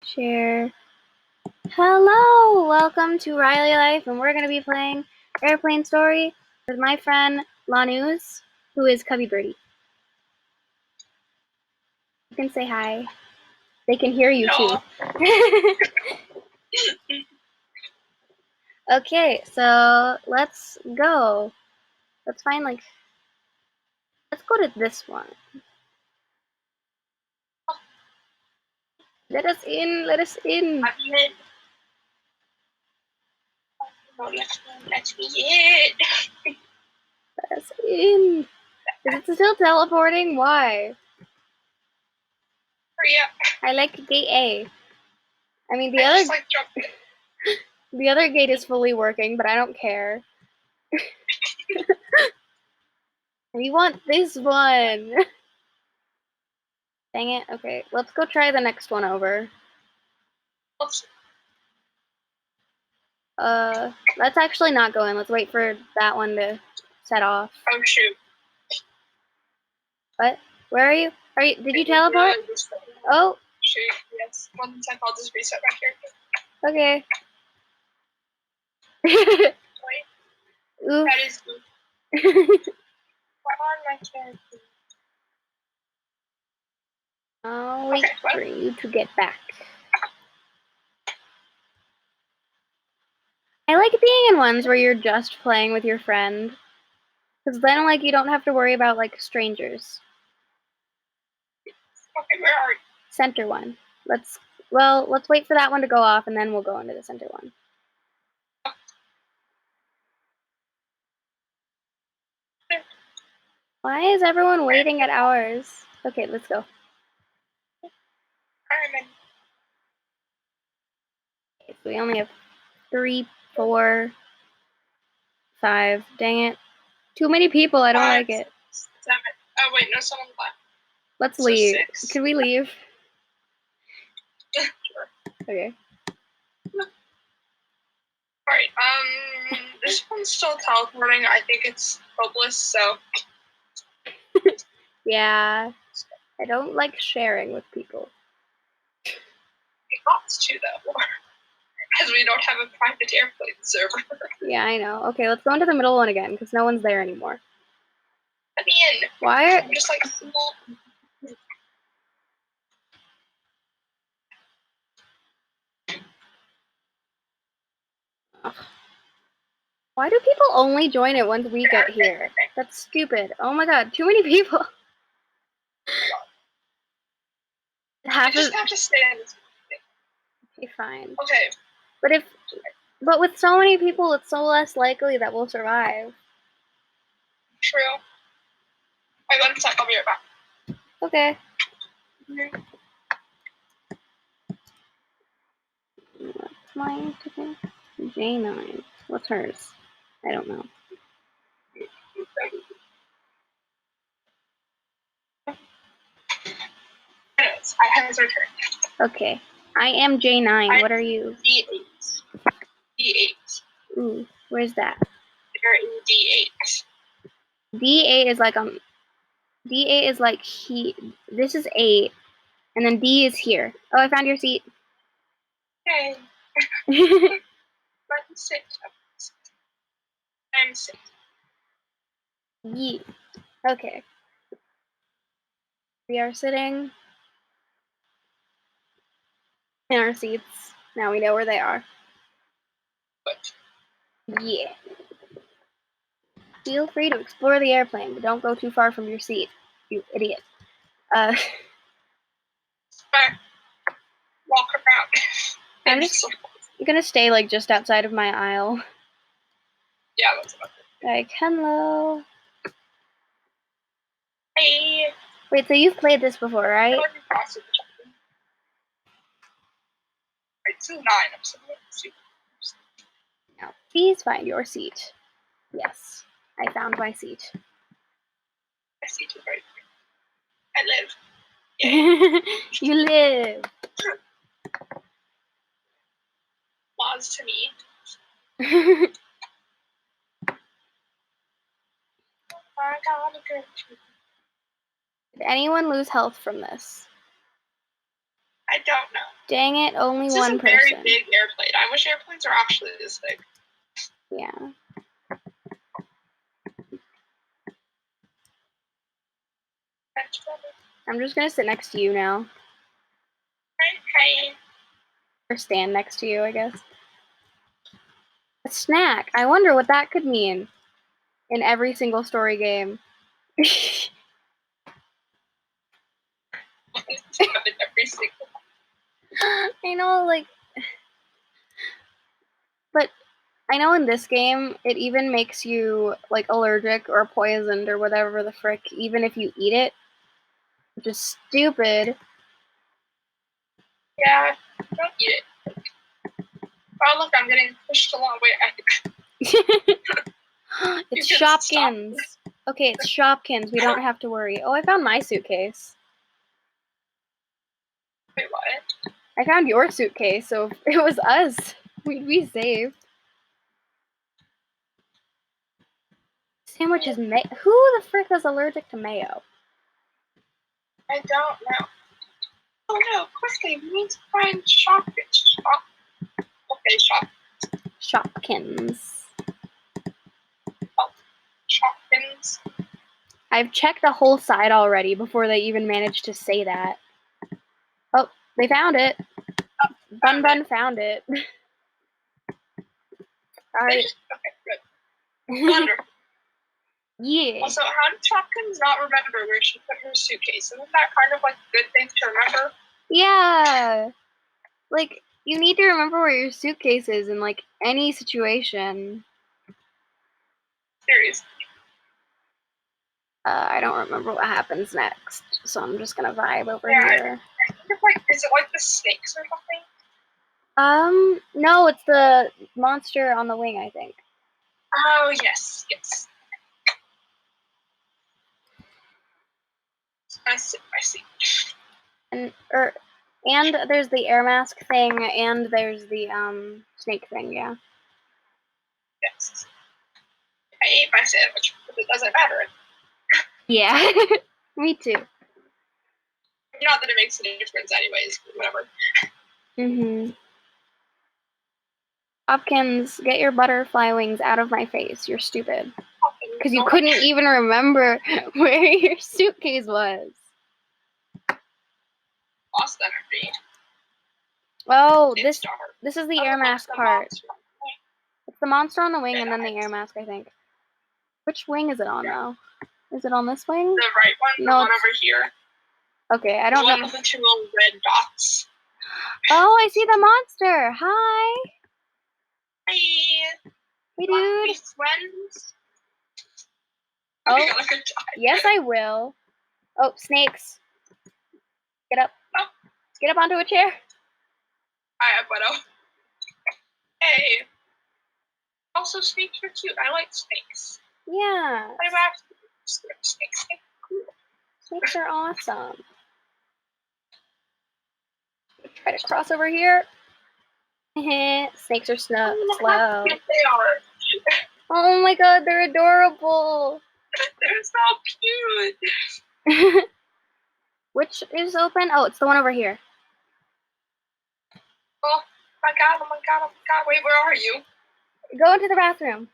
Share. Hello! Welcome to Riley Life, and we're going to be playing Airplane Story with my friend Lanooz, who is Cubby Birdie. You can say hi. They can hear you too. Okay, so let's go. Let's find let's go to this one. Let us in, let us in. Let me in. Let us in. Is it still teleporting? Why? Hurry up. I like gate A. I mean, the other gate is fully working, but I don't care. We want this one. Dang it. Okay, let's go try the next one over. Oops. Let's actually not go in. Let's wait for that one to set off. Oh shoot. What? Where are you? Did you teleport? Oh. Shoot, yes. 1 sec, I'll just reset my character. Okay. Oof. That is oof. Come on, my character. I'll wait for you to get back. I like being in ones where you're just playing with your friend. Because then, you don't have to worry about, strangers. Okay, where are you? Center one. Let's wait for that one to go off, and then we'll go into the center one. Why is everyone waiting at ours? Okay, let's go. Okay, so we only have 3, 4, 5. Dang it. Too many people. I don't like it. 7. Oh, wait, no, someone left. Let's leave. 6. Can we leave? Sure. Okay. Alright, this one's still teleporting. I think it's hopeless, so. Yeah. I don't like sharing with people. It got to, though. Because we don't have a private airplane server. Yeah, I know. Okay, let's go into the middle one again, because no one's there anymore. Let me in. Why? I'm just Why do people only join it once we get here? That's stupid. Oh my god, too many people. You just have to stay in this. Okay, fine. Okay. But with so many people, it's so less likely that we'll survive. True. Wait 1 sec, I'll be right back. Okay. What's mine today? J9. What's hers? I don't know. Anyways, I have her turn. Okay. I am J9. What are you? D8. D8. Ooh, where's that? You're in D8. D8 is D8 is this is 8, and then D is here. Oh, I found your seat. Okay. Let's sit. I'm sitting. Yeah. Okay. We are sitting in our seats. Now we know where they are. Good. Yeah. Feel free to explore the airplane, but don't go too far from your seat, you idiot. Walk around. You're gonna stay just outside of my aisle. Yeah, that's about it. Hello. Hey. Wait, so you've played this before, right? It's 9. I'm so Now, please find your seat. Yes, I found my seat. My seat is right here. I live. You live. Laws to me. Did anyone lose health from this? I don't know. Dang it, only This one is a person. very big airplane. I wish airplanes are actually this big. Yeah. I'm just gonna sit next to you now. Okay. Or stand next to you, I guess. A snack. I wonder what that could mean in every single story game. Every single. I know, like, but I know in this game it even makes you like allergic or poisoned or whatever the frick, even if you eat it, which is stupid. Yeah, don't eat it. Oh look, I'm getting pushed along. Wait, It's You can stop. Shopkins. Okay, it's Shopkins. We don't have to worry. Oh, I found my suitcase. Wait, what? I found your suitcase, so if it was us, we'd be safe. Sandwich is mayo. Who the frick is allergic to mayo? I don't know. Oh no, quickly, we need to find Shopkins. Okay, Shopkins. Shopkins. I've checked the whole side already before they even managed to say that. Oh, they found it. Bun found it. Alright. Okay, good. Wonderful. Yeah. Also, how did Shopkins not remember where she put her suitcase? Isn't that kind of like a good thing to remember? Yeah. Like, you need to remember where your suitcase is in, like, any situation. Seriously. I don't remember what happens next, so I'm just gonna vibe over Yeah, here. I think it's like, is it like the snakes or something? No, it's the monster on the wing, I think. Oh, yes, yes. I see. And there's the air mask thing, and there's the snake thing. Yeah. Yes. I ate my sandwich, but it doesn't matter. Yeah. Me too. Not that it makes any difference anyways, but whatever. Hopkins, get your butterfly wings out of my face. You're stupid. Because you couldn't even remember where your suitcase was. Lost energy. Oh, It's this is the air mask part. It's the monster on the wing and then the air mask, I think. Which wing is it on, though? Is it on this wing? The right one, No, the one over here. Okay, I don't know. One with the two little red dots. Oh, I see the monster. Hi. Hey. Hey, dude. Be friends. Oh, yes, I will. Oh, snakes. Get up. Oh. Get up onto a chair. Bueno. Hey. Also, snakes are cute. I like snakes. Yeah. I've actually snakes. Snakes are awesome. Try to cross over here. Snakes are slow. Yes, they are. Oh my god, they're adorable. They're so cute. Which is open? Oh, it's the one over here. Oh my god, oh my god, oh my god. Wait, where are you? Go into the bathroom.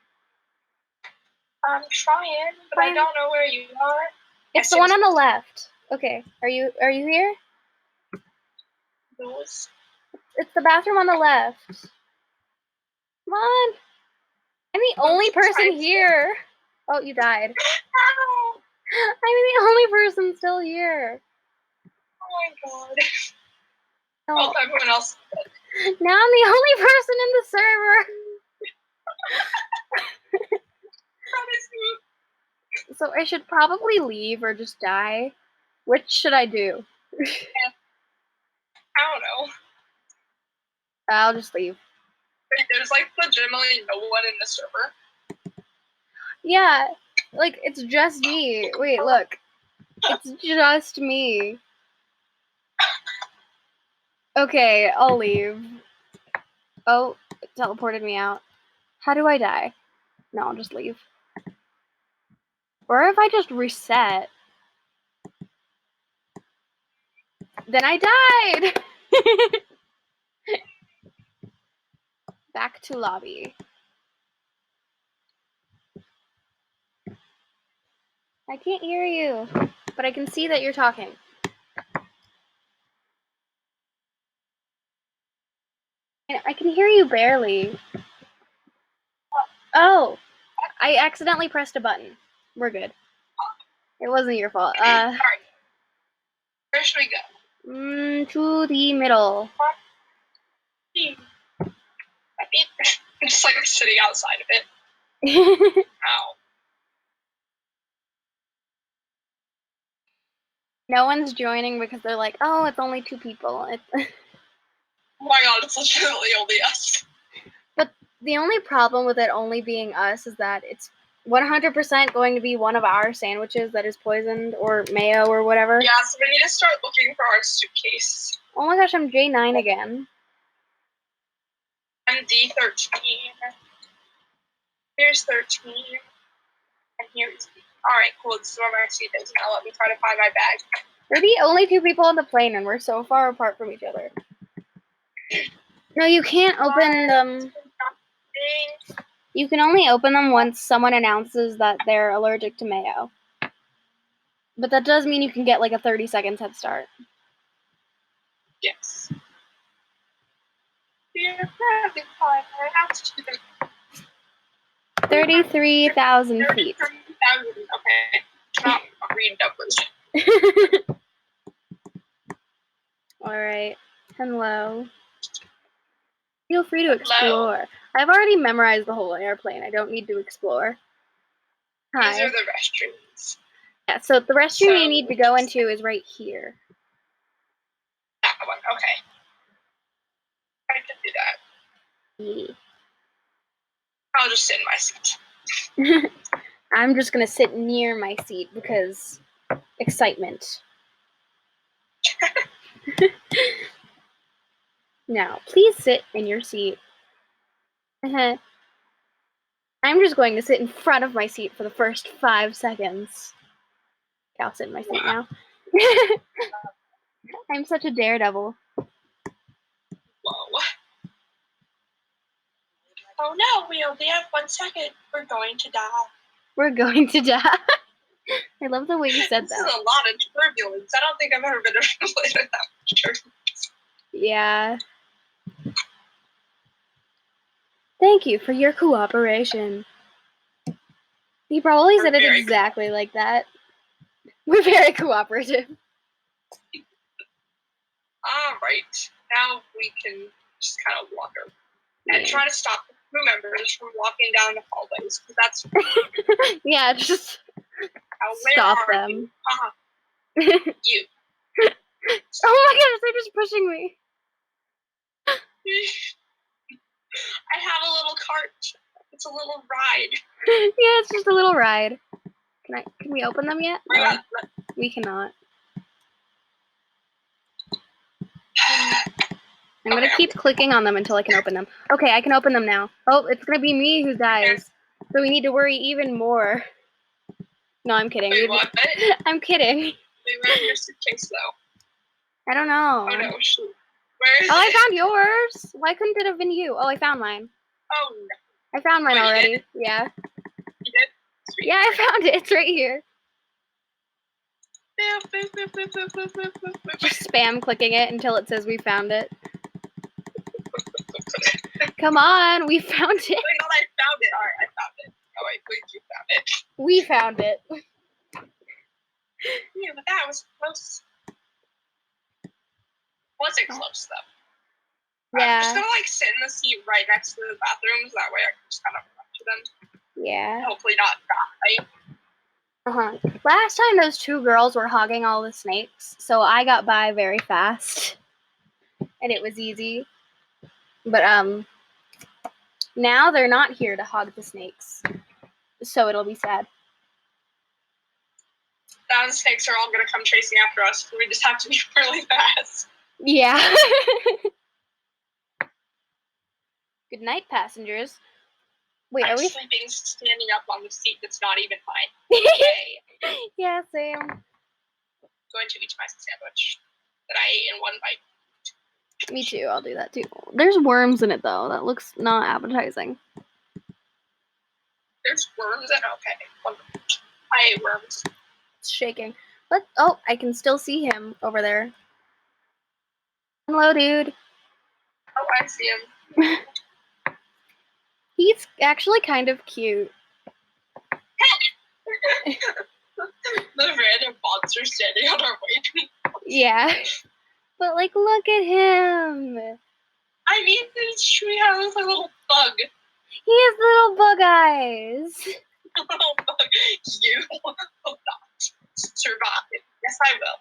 I'm trying, but I don't know where you are. It's the one on the left. Okay, are you here? Those. It's the bathroom on the left. Come on. I'm the only person here. Oh, you died. Ow. I'm the only person still here. Oh my god. Oh. Well, everyone else. Now I'm the only person in the server. So I should probably leave or just die. Which should I do? I don't know. I'll just leave. There's like legitimately no one in the server. Yeah, like it's just me. Wait, look. It's just me. Okay, I'll leave. Oh, it teleported me out. How do I die? No, I'll just leave. Or if I just reset. Then I died! Back to lobby. I can't hear you, but I can see that you're talking. I can hear you barely. Oh, I accidentally pressed a button. We're good. It wasn't your fault. Alright. Where should we go? To the middle. I'm just like sitting outside of it. Ow. No one's joining because they're like, oh, it's only 2 people. Oh my god, it's literally only us. But the only problem with it only being us is that it's 100% going to be one of our sandwiches that is poisoned or mayo or whatever. Yeah, so we need to start looking for our suitcase. Oh my gosh, I'm J9 again. I'm D13. Here's 13. And here's D. Alright, cool. This is where my seat is. Now let me try to find my bag. We're the only 2 people on the plane and we're so far apart from each other. No, you can't open them. You can only open them once someone announces that they're allergic to mayo. But that does mean you can get like a 30 seconds head start. Yes. 33,000 feet. 30,000. Okay. Not read numbers. Alright. Hello. Feel free to explore. I've already memorized the whole airplane. I don't need to explore. Hi. These are the restrooms. Yeah, so the restroom you need to go into is right here. That one, okay. I can do that. Yeah. I'll just sit in my seat. I'm just gonna sit near my seat because excitement. Now, please sit in your seat. I'm just going to sit in front of my seat for the first 5 seconds. Okay, I'll sit in my seat now. I'm such a daredevil. Whoa. Oh no, we only have 1 second. We're going to die. We're going to die. I love the way you said that. This is a lot of turbulence. I don't think I've ever been in a plane with that much turbulence. Yeah. Thank you for your cooperation. He probably said it exactly like that. We're very cooperative. Alright. Now we can just kind of walk over. And try to stop crew members from walking down the hallways, because that's... Yeah, just stop them. You. Oh my gosh, they're just pushing me. I have a little cart. It's a little ride. Yeah, it's just a little ride. Can we open them yet? No, we cannot. I'm gonna keep clicking on them until I can open them. Okay, I can open them now. Oh, it's gonna be me who dies. So we need to worry even more. No, I'm kidding. Wait, what? I'm kidding. Wait, where's your suitcase, though? I don't know. Oh, no, shoot. Where is it? I found yours. Why couldn't it have been you? Oh, I found mine. Oh, no. I found mine already. You did? Yeah. You did? Sweet. Yeah, I found it. It's right here. Just spam clicking it until it says we found it. Come on, we found it. Wait, no, I found it. Alright, I found it. Oh, wait, you found it. We found it. Yeah, but that was close. Wasn't close, though. Yeah. I'm just gonna, like, sit in the seat right next to the bathrooms. That way I can just kind of run to them. Yeah. Hopefully not die. Last time those 2 girls were hogging all the snakes, so I got by very fast. And it was easy. But, now they're not here to hog the snakes. So it'll be sad. Now the snakes are all gonna come chasing after us, so we just have to be really fast. Yeah. Good night, passengers. Wait, I'm are we sleeping standing up on the seat that's not even mine. Okay. Yeah, same. Going to eat my sandwich that I ate in 1 bite. Me too. I'll do that too. There's worms in it though. That looks not appetizing. There's worms in it? Okay. I hate worms. It's shaking. Oh, I can still see him over there. Hello, dude. Oh, I see him. He's actually kind of cute. The random monster standing on our way. Yeah. But like, look at him. I mean, it's true. He has a little bug. He has little bug eyes. Little bug. You will not survive. Yes, I will.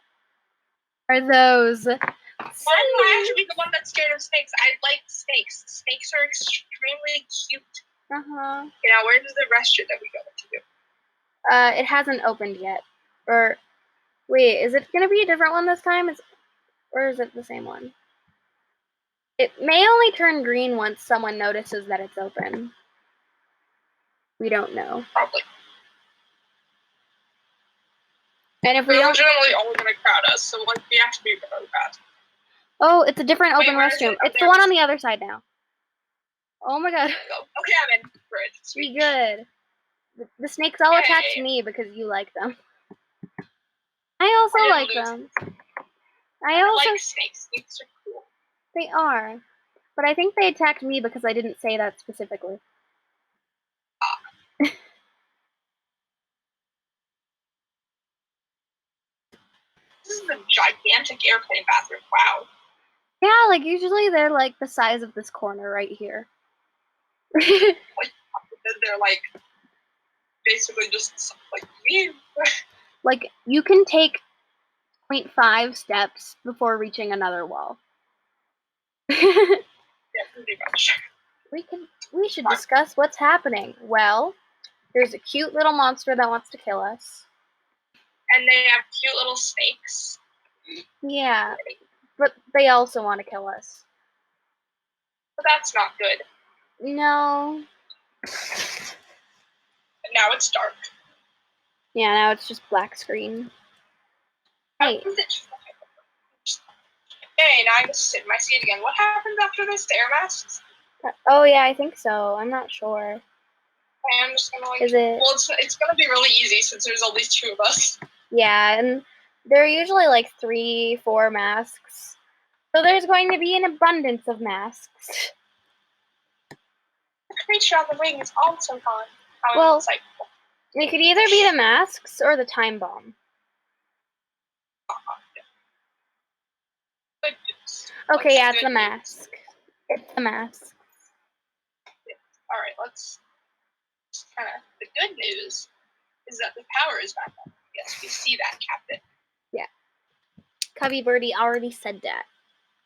Are those? Why do I have to be the one that's scared of snakes? I like snakes. Snakes are extremely cute. Uh-huh. You know, where does the restaurant that we go to? It hasn't opened yet. Or, wait, is it gonna be a different one this time? Or is it the same one? It may only turn green once someone notices that it's open. We don't know. Probably. And if we They're don't... legitimately all gonna crowd us, so like we have to be really fast. Oh, it's a different open restroom. It's the one on the other side now. Oh my god. Okay, I'm in. Good. Be good. The snakes all attacked me because you like them. I also like them. I like snakes. Snakes are cool. They are. But I think they attacked me because I didn't say that specifically. This is a gigantic airplane bathroom. Wow. Yeah, like usually they're like the size of this corner right here. They're like basically just like me. Like you can take 0.5 steps before reaching another wall. Yeah, pretty much. We should discuss what's happening. Well, there's a cute little monster that wants to kill us. And they have cute little snakes. Yeah, but they also want to kill us. But that's not good. No. But now it's dark. Yeah, now it's just black screen. Hey. Hey, now I get to sit in my seat again. What happens after this? The air masks? Oh yeah, I think so. I'm not sure. I'm just gonna like. Is it? Well, it's gonna be really easy since there's at least 2 of us. Yeah, and there are usually like 3, 4 masks. So there's going to be an abundance of masks. The creature on the wing is also gone. Well, it could either be the masks or the time bomb. Okay, yeah, it's the mask. It's the mask. Alright, let's kind of. The good news is that the power is back on. Yes, we see that, Captain. Yeah. Cubby Birdie already said that.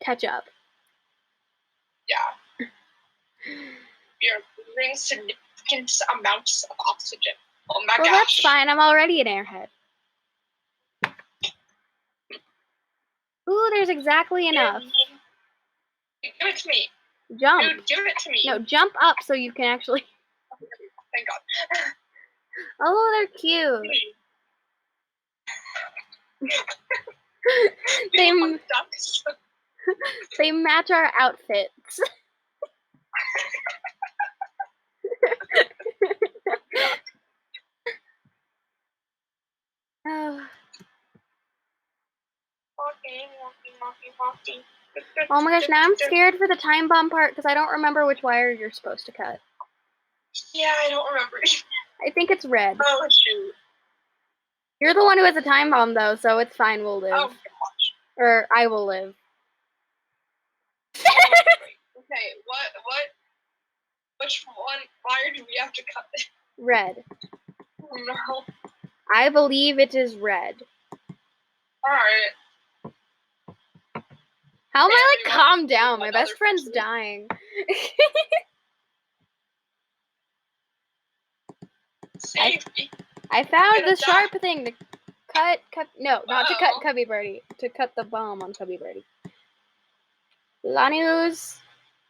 Catch up. Yeah. You're losing significant amounts of oxygen. Oh my gosh. Well, that's fine. I'm already an airhead. Ooh, there's exactly enough. Give it to me. Jump. Dude, give it to me. No, jump up so you can actually... Thank God. Oh, they're cute. They match our outfits. Oh. Oh my gosh, now I'm scared for the time bomb part because I don't remember which wire you're supposed to cut. Yeah, I don't remember. I think it's red. Oh, shoot. You're the one who has a time bomb, though, so it's fine. We'll live. Oh, gosh. Or I will live. Okay, which one wire do we have to cut? Red. Oh, no. I believe it is red. Alright. How am I, like, calm down? My best friend's dying. Safety. I found the sharp thing to cut, no, not to cut Cubby Birdie, to cut the bomb on Cubby Birdie. Lanooz,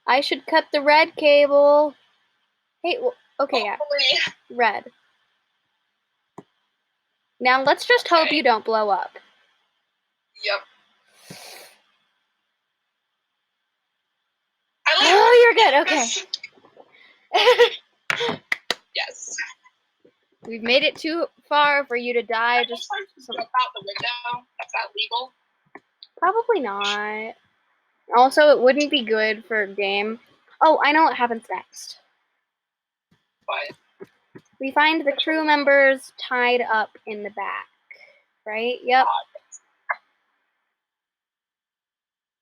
I should cut the red cable. Hey, well, okay, yeah, red. Now let's just hope you don't blow up. Yep. we're good. Okay. Yes. We've made it too far for you to die. Just like jump out the window. That's not legal. Probably not. Also, it wouldn't be good for a game. Oh, I know what happens next. But We find the crew members tied up in the back. Right? Yep.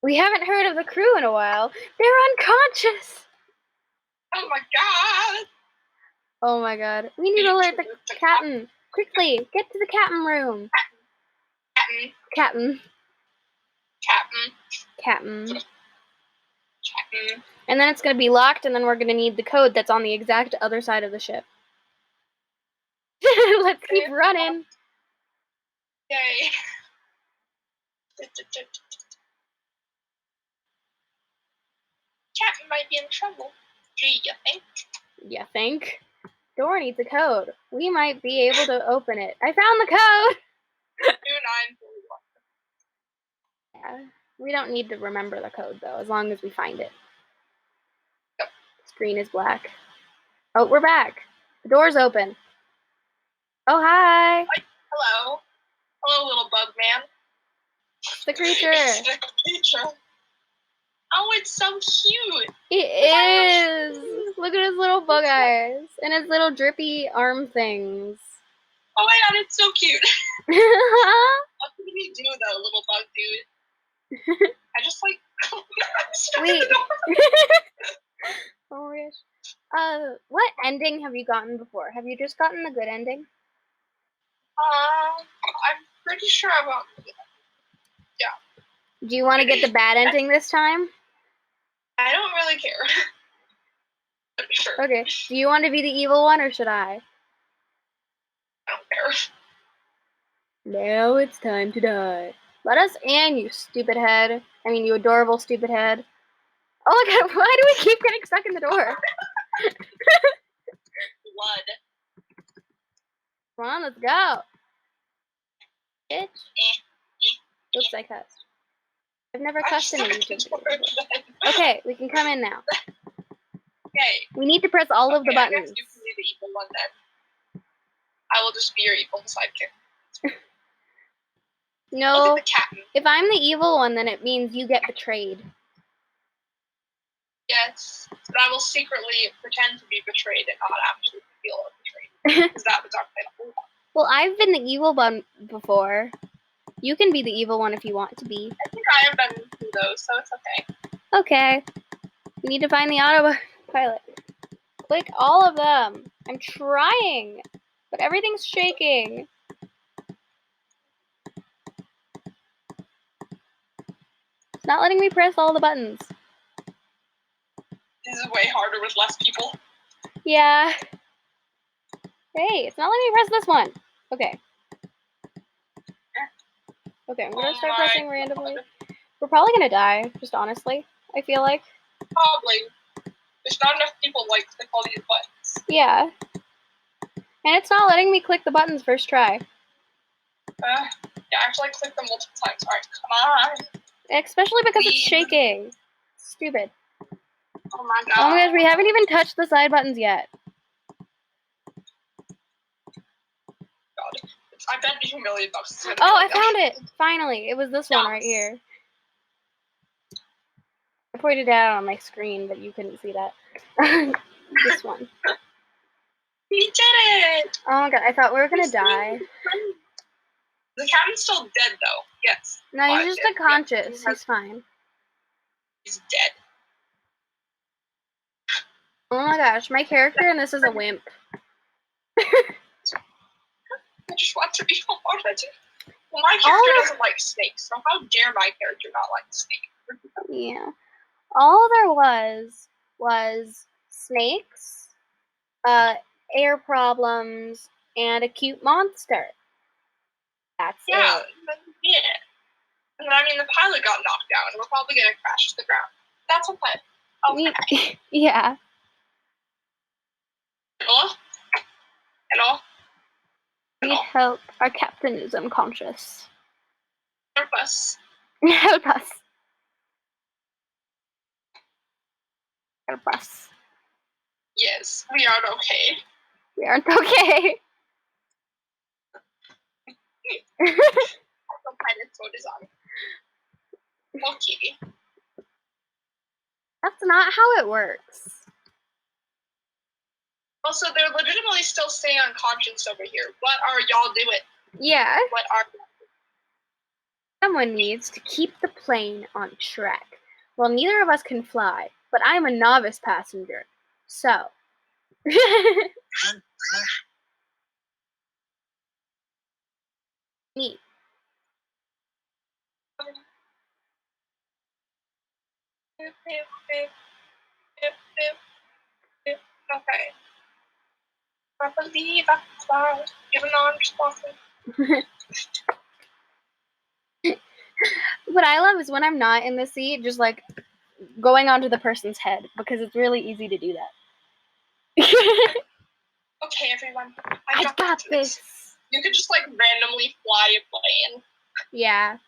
We haven't heard of the crew in a while. They're unconscious. oh my god. Oh my god. We need to alert the captain. Quickly, get to the captain room. Captain. And then it's going to be locked, and then we're going to need the code that's on the exact other side of the ship. Let's keep running. Yay. Captain might be in trouble. Gee, you think? You think? Door needs a code. We might be able to open it. I found the code! 2941. Yeah. We don't need to remember the code, though, as long as we find it. Yep. Screen is black. Oh, we're back. The door's open. Oh, hi. Hello. Hello, little bug man. It's the creature. It's the creature. Oh, it's so cute. It is. Look at his little bug eyes and his little drippy arm things. Oh my god, it's so cute. What did we do, though, little bug dude? I just like. Wait. Oh my gosh. What ending have you gotten before? Have you just gotten the good ending? I'm pretty sure I won't. Yeah. Do you want to get the bad ending this time? I don't really care. Sure. Okay. Do you want to be the evil one, or should I? I don't care. Now it's time to die. Let us in, you stupid head. I mean, you adorable stupid head. Oh my god, why do we keep getting stuck in the door? Blood. Come on, let's go. Bitch. Oops, I cussed. I've never cussed in a YouTube video before. Okay, we can come in now. Okay. We need to press all of the I buttons. guess you can be the evil one then. I will just be your evil sidekick. No, Look at the captain. if I'm the evil one, then it means you get betrayed. Yes, but I will secretly pretend to be betrayed and not actually feel betrayed. Because that was our plan. Well, I've been the evil one before. You can be the evil one if you want to be. I think I have been through those, so it's okay. Okay. We need to find the autopilot. Click all of them. I'm trying, but everything's shaking. It's not letting me press all the buttons. This is way harder with less people. Yeah. Hey, it's not letting me press this one. Okay. Okay, I'm gonna start pressing randomly. We're probably gonna die, just honestly. I feel like. Probably. There's not enough people like click all these buttons. Yeah. And it's not letting me click the buttons first try. Yeah, I have to like click them multiple times. Alright, come on. Especially because it's shaking. Stupid. Oh my god. Oh my gosh, we haven't even touched the side buttons yet. God. I bet you $1,000,000 is gonna Oh, I go found down. it! Finally, it was this one right here. I pointed it out on my screen, but you couldn't see that. This one. We did it! Oh my god, I thought we were gonna die. The captain's still dead, though. Yes. No, he's just unconscious. He's fine. He's dead. Oh my gosh, my character in this is a wimp. I just want to be already. Well, my character doesn't like snakes, so how dare my character not like snakes? Yeah. All there was snakes, air problems, and a cute monster. That's it. Yeah. And I mean, the pilot got knocked down, and we're probably gonna crash to the ground. That's okay. Okay. Yeah. Hello? Hello? We need help. Our captain is unconscious. Help us. Help us. Help us. Yes, we aren't okay. We aren't okay. Okay. That's not how it works. Also, they're legitimately still staying unconscious over here. What are y'all doing? Yeah. What are Someone needs to keep the plane on track. Well, neither of us can fly, but I'm a novice passenger. So. Neat. Okay. I believe I can fly, even though I'm just walking. What I love is when I'm not in the seat, just like going onto the person's head, because it's really easy to do that. Okay, everyone. I got this. You could just like randomly fly a plane. Yeah.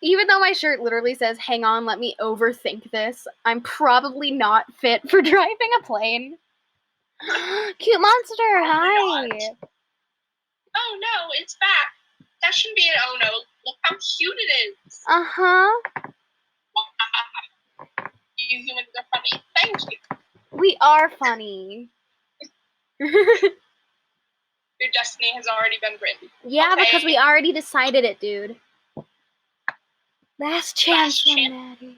Even though my shirt literally says, hang on, let me overthink this, I'm probably not fit for driving a plane. Cute monster, hi. Oh no, it's back. That shouldn't be an oh no. Look how cute it is. Uh-huh. You humans are funny. Thank you. We are funny. Your destiny has already been written. Yeah, okay. Because we already decided it, dude. Last chance, Maddie.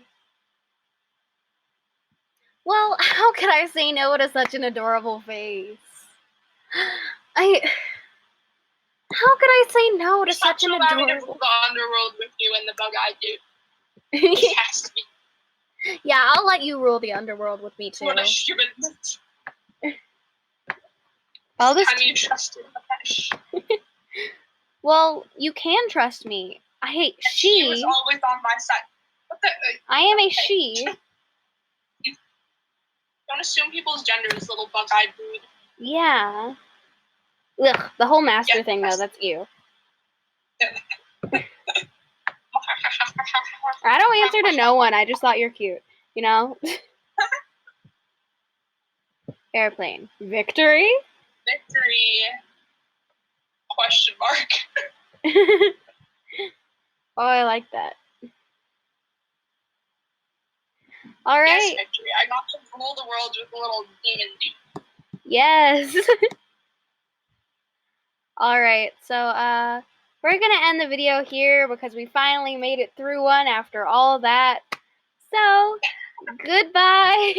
Well, how could I say no to such an adorable face? How could I say no to such an adorable... to the underworld with you and the bug-eyed dude. It has to be. Yeah, I'll let you rule the underworld with me too. I'll just... Can you trust in the flesh? Well, you can trust me. She was always on my side. What the... I am a she. Don't assume people's genders, little bug-eyed dude. Yeah. Ugh, the whole master thing though, that's you. I don't answer to no one, I just thought you're cute. You know? Airplane. Victory? Victory. Question mark. Oh, I like that. Alright. Yes, victory. I got to rule the world with a little demon dude. Yes. Alright, so we're gonna end the video here because we finally made it through one after all that. So, goodbye.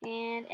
And